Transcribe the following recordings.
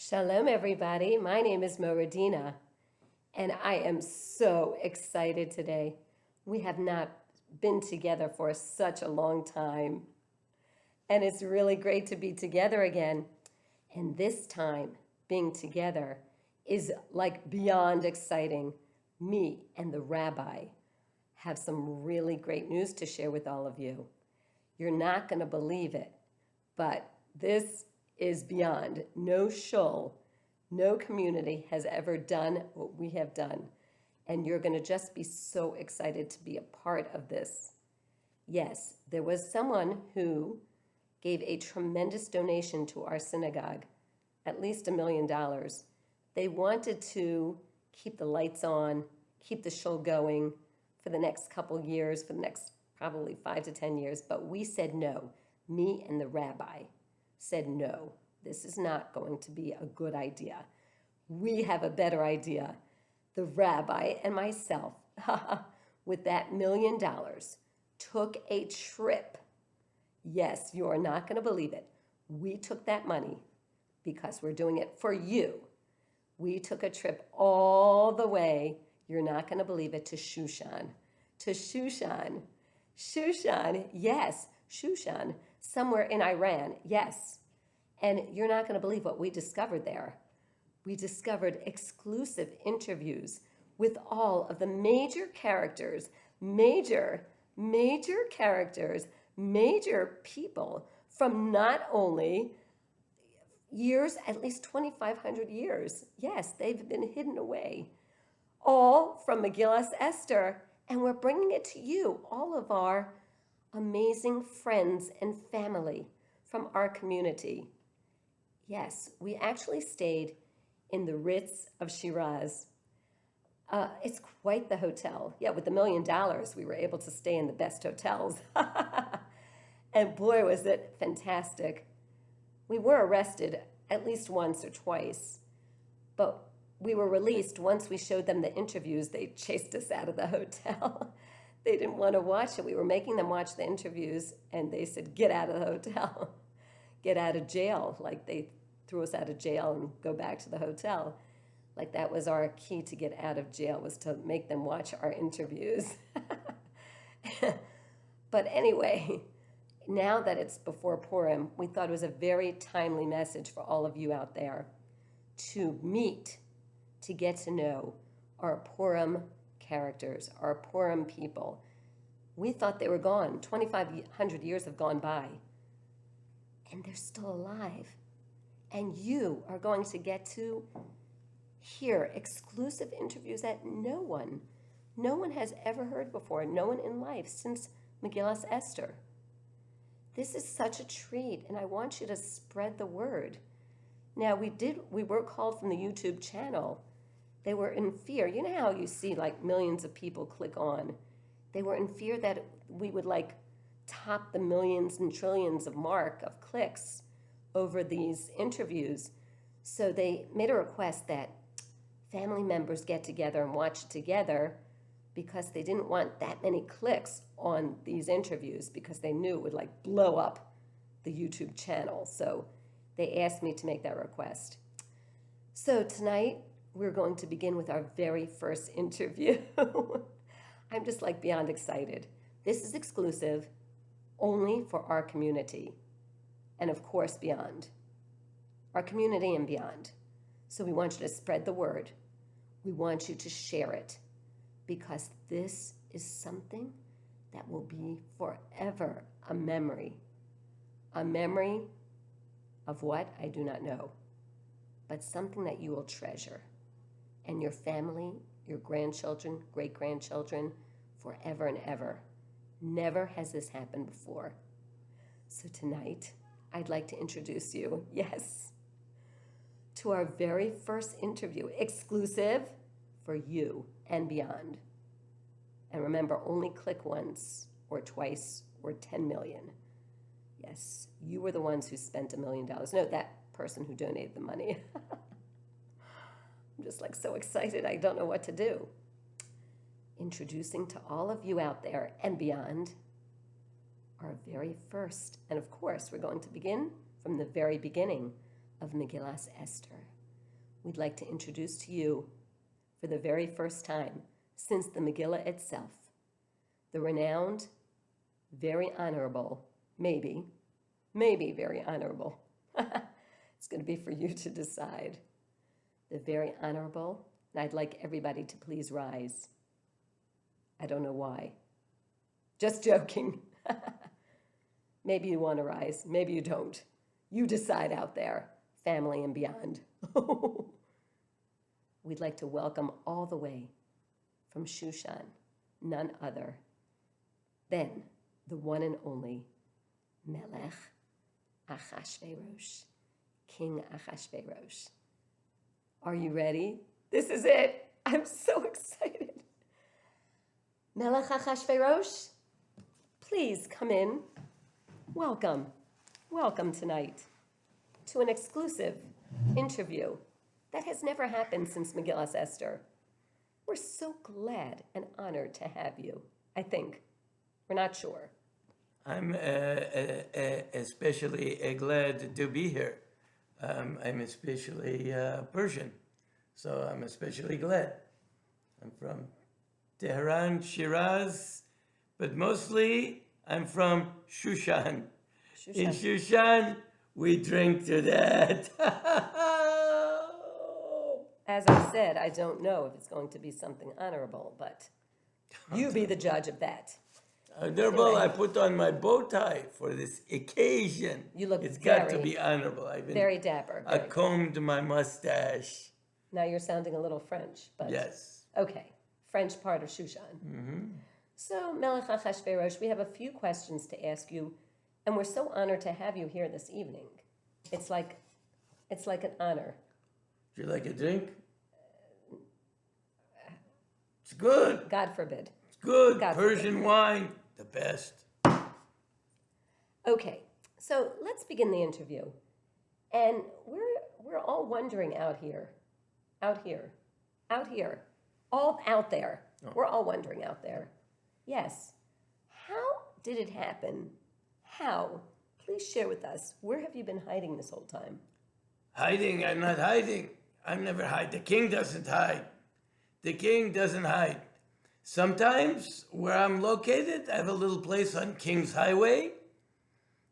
Shalom, everybody. My name is Moradina, and I am so excited today. We have not been together for such a long time, and it's really great to be together again. And this time, being together is like beyond exciting. Me and the rabbi have some really great news to share with all of you. You're not going to believe it, but this is beyond. No shul, no community has ever done what we have done. And you're going to just be so excited to be a part of this. Yes, there was someone who gave a tremendous donation to our synagogue, at least $1 million. They wanted to keep the lights on, keep the shul going for the next couple years, for the next probably 5 to 10 years, but we said no. Me and the rabbi said no. This is not going to be a good idea. We have a better idea. The rabbi and myself, with that $1 million, took a trip. Yes, you are not going to believe it. We took that money because we're doing it for you. We took a trip all the way, you're not going to believe it, to Shushan. To Shushan. Shushan, yes, Shushan, somewhere in Iran, yes. And you're not going to believe what we discovered there. We discovered exclusive interviews with all of the major characters, major characters, major people from not only years, at least 2,500 years. Yes, they've been hidden away. All from Megillas Esther, and we're bringing it to you, all of our amazing friends and family from our community. Yes, we actually stayed in the Ritz of Shiraz. It's quite the hotel. Yeah, with the $1 million, we were able to stay in the best hotels. And boy, was it fantastic. We were arrested at least once or twice, but we were released once we showed them the interviews. They chased us out of the hotel. They didn't want to watch it. We were making them watch the interviews, and they said, get out of the hotel, get out of jail. Like they threw us out of jail and go back to the hotel. Like that was our key to get out of jail, was to make them watch our interviews. But anyway, now that it's before Purim, we thought it was a very timely message for all of you out there to meet, to get to know our Purim characters, our Purim people. We thought they were gone. 2,500 years have gone by, and they're still alive. And you are going to get to hear exclusive interviews that no one has ever heard before, no one in life since Megillas Esther. This is such a treat, and I want you to spread the word. Now, we were called from the YouTube channel. They were in fear. You know how you see like millions of people click on? They were in fear that we would like top the millions and trillions of mark of clicks over these interviews. So they made a request that family members get together and watch it together, because they didn't want that many clicks on these interviews, because they knew it would like blow up the YouTube channel. So they asked me to make that request. So tonight we're going to begin with our very first interview. I'm just like beyond excited. This is exclusive only for our community, and of course beyond. Our community and beyond. So we want you to spread the word. We want you to share it, because this is something that will be forever a memory. A memory of what? I do not know. But something that you will treasure. And your family, your grandchildren, great-grandchildren, forever and ever. Never has this happened before. So tonight, I'd like to introduce you, yes, to our very first interview, exclusive for you and beyond. And remember, only click once or twice or 10 million. Yes, you were the ones who spent $1 million. No, that person who donated the money. I'm just like so excited, I don't know what to do. Introducing to all of you out there and beyond, our very first, and of course, we're going to begin from the very beginning of Megillas Esther. we'd like to introduce to you, for the very first time since the Megillah itself, the renowned, very honorable, maybe very honorable. It's going to be for you to decide. The very honorable, and I'd like everybody to please rise. I don't know why. Just joking. Maybe you want to rise, maybe you don't. You decide out there, family and beyond. We'd like to welcome all the way from Shushan, none other than the one and only Melech Achashverosh, King Achashverosh. Are you ready? This is it. I'm so excited. Melech Achashverosh, please come in. Welcome tonight to an exclusive interview that has never happened since Megillas Esther. We're so glad and honored to have you, I think. We're not sure. I'm especially glad to be here. I'm especially Persian, so I'm especially glad. I'm from Tehran, Shiraz, but mostly I'm from Shushan. In Shushan, we drink to that. As I said, I don't know if it's going to be something honorable, but you be the judge of that. Honorable, I put on my bow tie for this occasion. You look It's got to be honorable. I've been very dapper. I combed my mustache. Now you're sounding a little French, but yes. Okay, French part of Shushan. Mm-hmm. So, Melech Achashverosh, we have a few questions to ask you, and we're so honored to have you here this evening. It's like an honor. Do you like a drink? It's good. God forbid. It's good. God Persian forbid. wine, the best. Okay, so let's begin the interview. And we're all wondering out here, all out there. Oh. We're all wondering out there. Yes. How did it happen? How? Please share with us. Where have you been hiding this whole time? Hiding? I'm not hiding. I'm never hide. The king doesn't hide. The king doesn't hide. Sometimes where I'm located, I have a little place on King's Highway.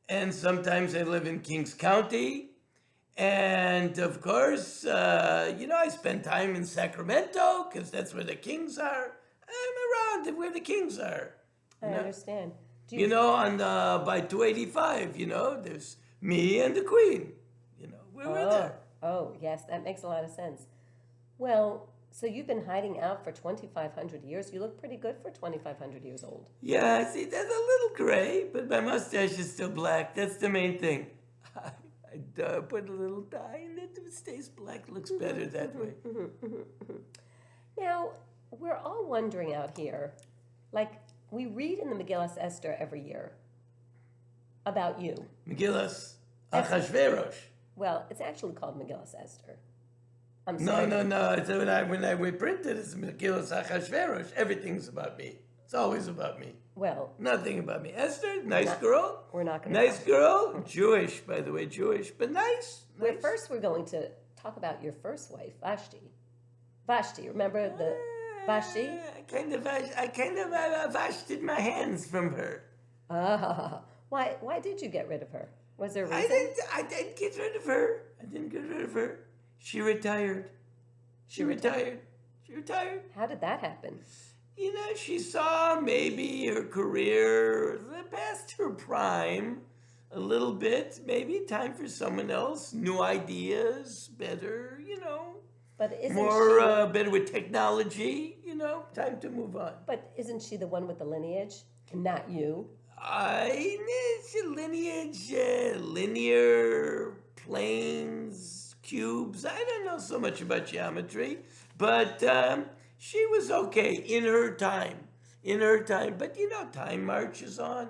And sometimes I live in Kings County. And of course, I spend time in Sacramento because that's where the kings are. I'm around where the kings are. I understand. By 285, there's me and the queen. We're there. Oh, yes, that makes a lot of sense. Well, so you've been hiding out for 2,500 years. You look pretty good for 2,500 years old. Yeah, see, that's a little gray, but my mustache is still black. That's the main thing. I put a little dye in it. It stays black. Looks better that way. Now, we're all wondering out here, like we read in the Megillas Esther every year about you. Megillas Achashverosh. Well, it's actually called Megillas Esther. I'm No. sorry. It's when we print it, it's Megillas Achashverosh. Everything's about me. It's always about me. Well, nothing about me. Esther, nice girl. We're not going to. Nice girl. Jewish, by the way, Jewish, but nice. First, we're going to talk about your first wife, Vashti. Vashti, remember the Vashti? I kind of Vashted my hands from her. Why did you get rid of her? Was there a reason? I didn't get rid of her. She retired. She retired. How did that happen? She saw maybe her career past her prime a little bit. Maybe time for someone else. New ideas, better, But isn't more better with technology, time to move on. But isn't she the one with the lineage? Not you. Lineage, linear, planes, cubes. I don't know so much about geometry, but she was okay in her time. But time marches on.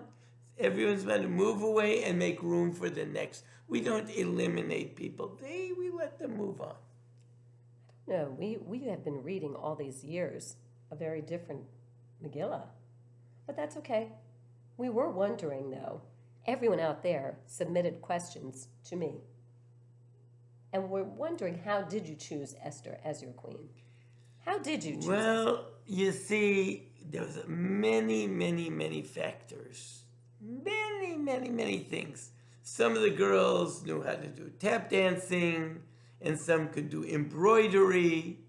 Everyone's going to move away and make room for the next. We don't eliminate people. We let them move on. No, we have been reading all these years a very different Megillah. But that's okay. We were wondering, though. Everyone out there submitted questions to me. And we're wondering, how did you choose Esther as your queen? How did you choose Esther? Well, you see, there was many, many, many factors. Many, many, many things. Some of the girls knew how to do tap dancing, and some could do embroidery,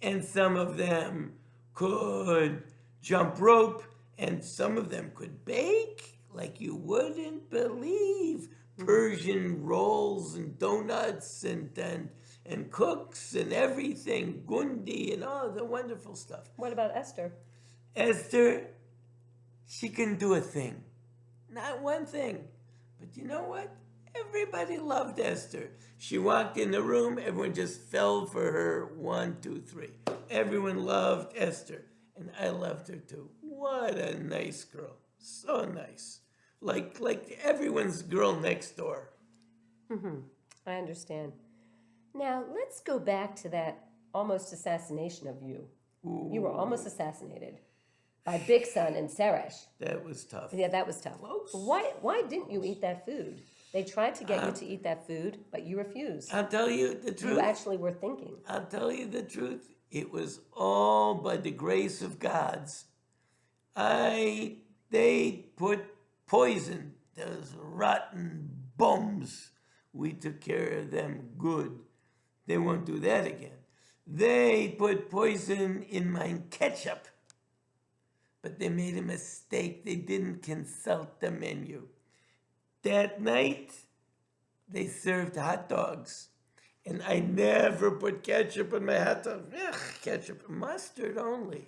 and some of them could jump rope, and some of them could bake like you wouldn't believe. Persian rolls and donuts and cooks and everything, gundi and all the wonderful stuff. What about Esther? Esther, she couldn't do a thing. Not one thing. But you know what? Everybody loved Esther. She walked in the room, everyone just fell for her. 1, 2, 3. Everyone loved Esther. And I loved her too. What a nice girl. So nice. Like everyone's girl next door. I understand. Now, let's go back to that almost assassination of you. Ooh, You were almost assassinated by Bigsan and Seresh. that was tough. Yeah, that was tough. Close. Why didn't you eat that food? They tried to get you to eat that food, but you refused. I'll tell you the truth. You actually were thinking. I'll tell you the truth. It was all by the grace of God's. They put poison. Those rotten bums. We took care of them good. They won't do that again. They put poison in my ketchup. But they made a mistake. They didn't consult the menu. That night, they served hot dogs. And I never put ketchup on my hot dog. Ugh, ketchup, mustard only.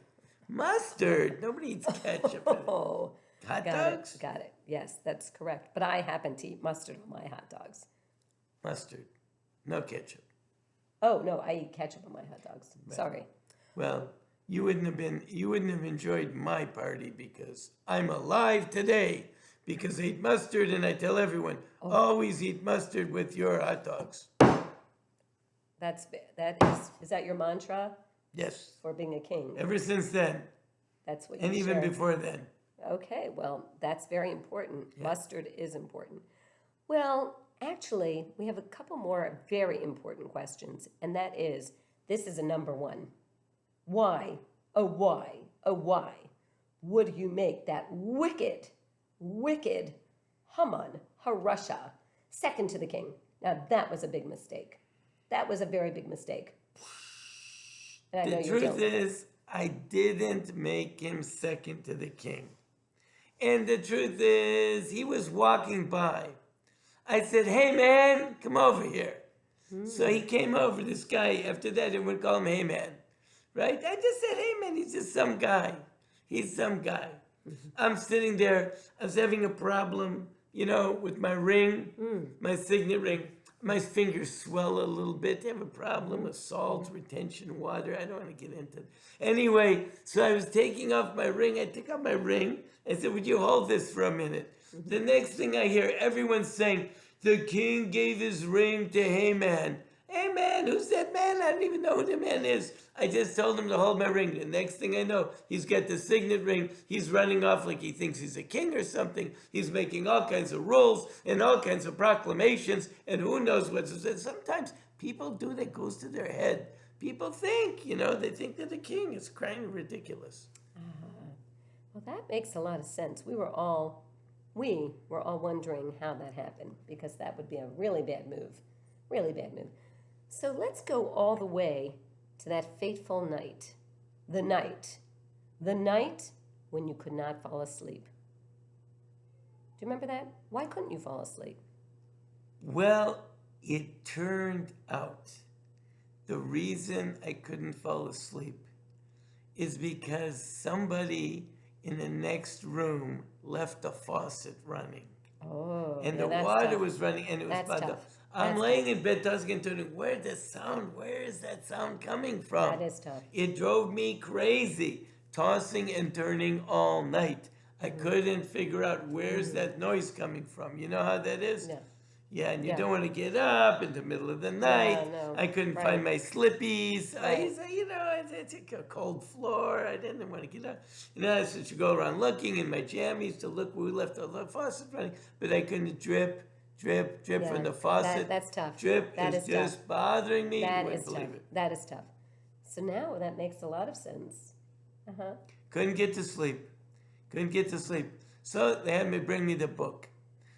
Mustard. Nobody eats ketchup. Oh, Hot got dogs? it. Got it. Yes, that's correct. But I happen to eat mustard on my hot dogs. Mustard. No ketchup. Oh no, I eat ketchup on my hot dogs. Sorry. Well, you wouldn't have enjoyed my party because I'm alive today because I eat mustard, and I tell everyone, always eat mustard with your hot dogs. That is that your mantra Yes. for being a king? Ever since then, That's what you and even share. before then. Okay, well, that's very important. Mustard is important. Well, actually, we have a couple more very important questions, and that is, this is a number one. Why, oh why, oh why would you make that wicked, wicked Haman, Harusha, second to the king? Now, that was a big mistake. That was a very big mistake. And I know The you're truth joking. is, I didn't make him second to the king. And the truth is, he was walking by. I said, hey man, come over here. So he came over, this guy. After that, everyone would call him hey man. Right? I just said, hey man, he's just some guy. He's some guy. I'm sitting there, I was having a problem, with my ring, my signet ring. My fingers swell a little bit. They have a problem with salt retention, water. I don't want to get into it. Anyway, so I was taking off my ring. I took off my ring. I said, would you hold this for a minute? The next thing I hear, everyone's saying, the king gave his ring to Haman. Hey man, who's that man? I don't even know who the man is. I just told him to hold my ring. The next thing I know, he's got the signet ring. He's running off like he thinks he's a king or something. He's making all kinds of rules and all kinds of proclamations, and who knows what's. Sometimes people do that, goes to their head. People think, they think they're the king. It's kind of ridiculous. Well, that makes a lot of sense. We were all wondering how that happened, because that would be a really bad move. Really bad move. So let's go all the way to that fateful night. The night when you could not fall asleep. Do you remember that? Why couldn't you fall asleep? Well, it turned out the reason I couldn't fall asleep is because somebody in the next room left the faucet running. Oh, And yeah, the that's water tough. was running, and it was That's by the. tough. I'm That's laying in bed, tossing and turning. Where is that sound coming from? That is tough. It drove me crazy, tossing and turning all night. I couldn't figure out where's that noise coming from. You know how that is? Yeah. Yeah, and you Yeah. don't want to get up in the middle of the night. no, I couldn't right. find my slippies. Right. It's a cold floor. I didn't want to get up. I should go around looking in my jammies to look where we left the faucet running, but I couldn't drip, drip, drip Yeah, from the faucet. that's tough. Drip That is is just tough. bothering me. You That wouldn't is tough. believe it. That is tough. So now that makes a lot of sense. Uh-huh. Couldn't get to sleep. Couldn't get to sleep. So they had me bring me the book.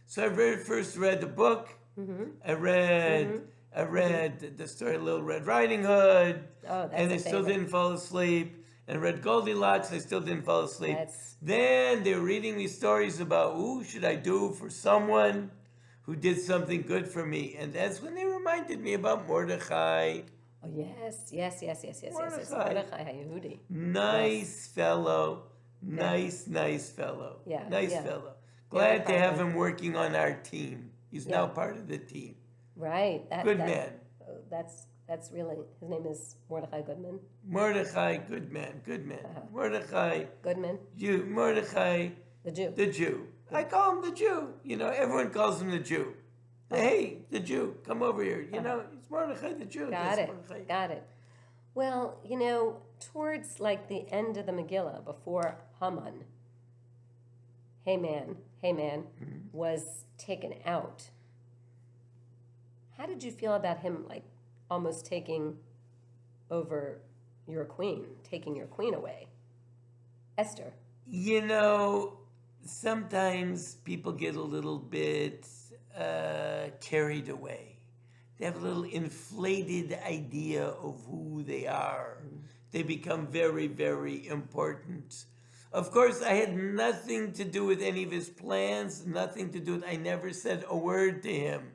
So I first read the book. Mm-hmm. I read the story of Little Red Riding Hood, Oh, that's and a I still favorite. didn't fall asleep. And read Goldilocks, I still didn't fall asleep. That's Then they were reading me stories about who should I do for someone who did something good for me, and that's when they reminded me about Mordechai. oh yes. Mordechai, Mordechai HaYehudi. Yes. nice fellow, Yeah. nice fellow, Yeah. nice Yeah. fellow. Very Glad to have proudly. him working on our team. He's Yeah. now part of the team. Right. Good man. That's really his name is Mordechai Goodman. Mordechai, good man, good man. Mordechai, Goodman, Mordechai, the Jew. the Jew. I call him the Jew. You know, everyone calls him the Jew. Hey, the Jew, come over here. You know, it's Mordechai the Jew. Got That's it. Mordechai. Got it. Well, towards like the end of the Megillah, before Haman, Haman, was taken out. How did you feel about him, like almost taking over your queen, taking your queen away, Esther? You know, sometimes people get a little bit carried away. They have a little inflated idea of who they are. They become very, very important. Of course, I had nothing to do with any of his plans, nothing to do with, I never said a word to him.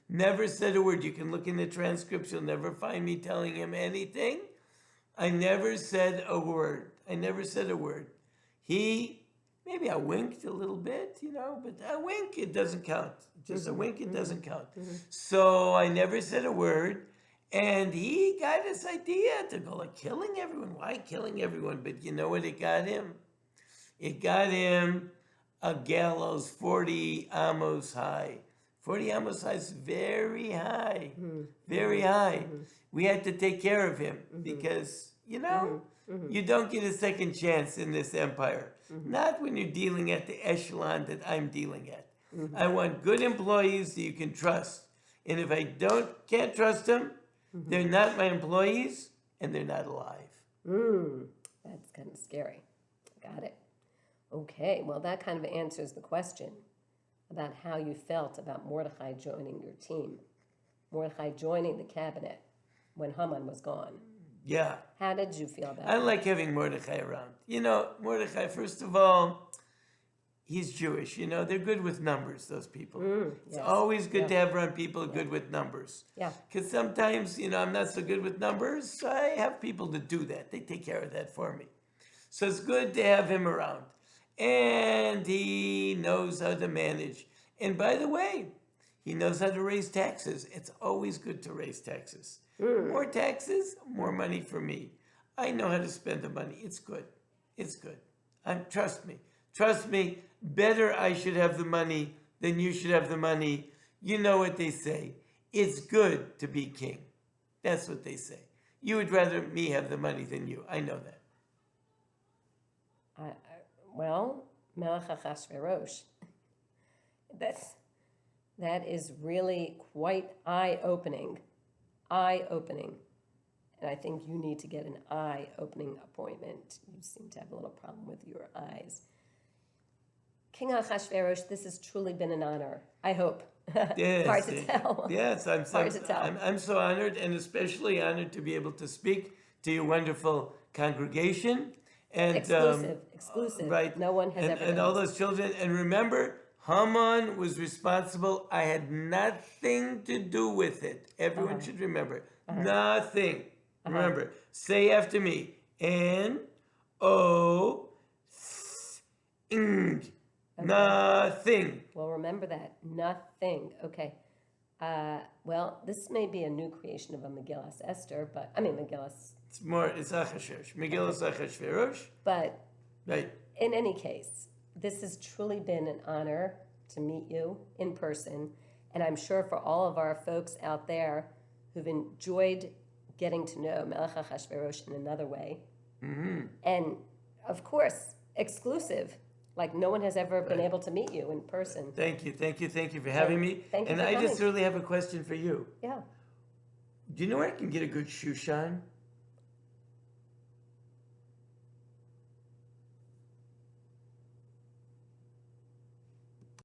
Never said a word. You can look in the transcripts, you'll never find me telling him anything. I never said a word. I never said a word. Maybe I winked a little bit, but a wink, it doesn't count. Just a wink, it doesn't count. So I never said a word. And he got this idea to go like killing everyone. Why killing everyone? But you know what it got him? It got him a gallows 40 amos high. 40 amos high is very high. Very high. We had to take care of him because, you don't get a second chance in this empire. Not when you're dealing at the echelon that I'm dealing at. I want good employees that you can trust. And if I can't trust them, they're not my employees and they're not alive. That's kind of scary. Got it. Okay, well, that kind of answers the question about how you felt about Mordechai joining your team, Mordechai joining the cabinet when Haman was gone. Yeah. How did you feel about I that? like having Mordechai around. Mordechai, first of all, he's Jewish. They're good with numbers, those people. It's Yes. always good to have around people good with numbers. Yeah. Because sometimes, I'm not so good with numbers. So I have people to do that. They take care of that for me. So it's good to have him around. And he knows how to manage. And by the way, he knows how to raise taxes. It's always good to raise taxes. More taxes, more money for me. I know how to spend the money. It's good. It's good. Trust me. Trust me. Better I should have the money than you should have the money. You know what they say. It's good to be king. That's what they say. You would rather me have the money than you. I know that. Well, Melech achashverosh. That is really quite eye-opening. Eye-opening. And I think you need to get an eye-opening appointment. You seem to have a little problem with your eyes. King Achashverosh, this has truly been an honor. I hope. Yes, Hard to tell. Yes, Hard to tell. I'm so honored, and especially honored to be able to speak to your wonderful congregation. And Exclusive. right? No one has ever and done all this. those children. And remember, Haman was responsible. I had nothing to do with it. Everyone should remember. Nothing. Remember. Say after me. N-O-Ing. Nothing. Well, remember that. Nothing. Okay. Well, this may be a new creation of a Megillas Esther, Megillas. It's achashverosh. Megillas achashverosh. But Right. in any case, this has truly been an honor to meet you in person. And I'm sure for all of our folks out there who've enjoyed getting to know Melech Achashverosh in another way. And of course, exclusive. like no one has ever been able to meet you in person. Thank you for having me. Thank you And for I coming. just really have a question for you. Yeah. Do you know where I can get a good shoe shine?